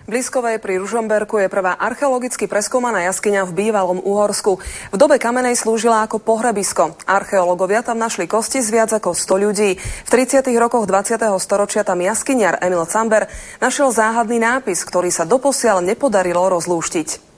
V Liskovej pri Ružomberku je prvá archeologicky preskúmaná jaskyňa v bývalom Uhorsku. V dobe kamenej slúžila ako pohrebisko. Archeológovia tam našli kosti z viac ako 100 ľudí. V 30. rokoch 20. storočia tam jaskyňar Emil Camber našiel záhadný nápis, ktorý sa doposiaľ nepodarilo rozlúštiť.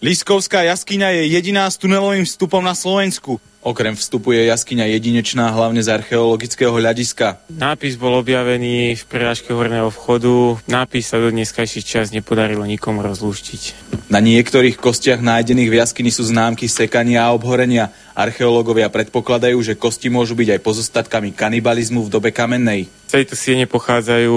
Liskovská jaskyňa je jediná s tunelovým vstupom na Slovensku. Okrem vstupu je jaskyňa jedinečná hlavne z archeologického hľadiska. Nápis bol objavený v prerážke horného vchodu. Nápis sa do dneskajších čas nepodarilo nikomu rozlúštiť. Na niektorých kostiach nájdených v jaskyni sú známky sekania a obhorenia. Archeológovia predpokladajú, že kosti môžu byť aj pozostatkami kanibalizmu v dobe kamennej. Z tejto siene pochádzajú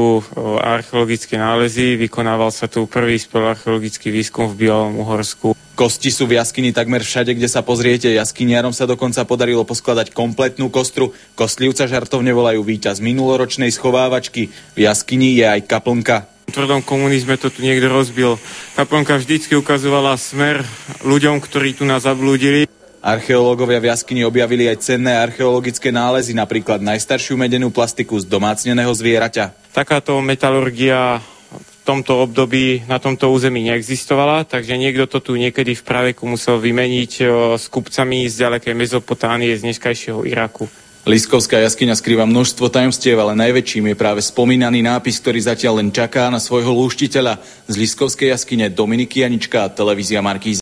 archeologické nálezy. Vykonával sa tu prvý speleoarcheologický výskum v bývalom Uhorsku. Kosti sú v jaskyni takmer všade, kde sa pozriete. Jaskyniarom sa dokonca podarilo poskladať kompletnú kostru. Kostlivca žartovne volajú víťaz minuloročnej schovávačky. V jaskyni je aj kaplnka. V tvrdom komunizme to tu niekto rozbil. Kaplnka vždycky ukazovala smer ľuďom, ktorí tu nás zablúdili. Archeológovia v jaskyni objavili aj cenné archeologické nálezy, napríklad najstaršiu medenú plastiku z domácneného zvieraťa. Takáto metalurgia v tomto období na tomto území neexistovala, takže niekto to tu niekedy v praveku musel vymeniť s kupcami z ďalekej Mezopotámie, z dneskajšieho Iraku. Liskovská jaskyňa skrýva množstvo tajomstiev, ale najväčším je práve spomínaný nápis, ktorý zatiaľ len čaká na svojho lúštiteľa. Z Liskovskej jaskyne Dominik Janička, televízia Markíza.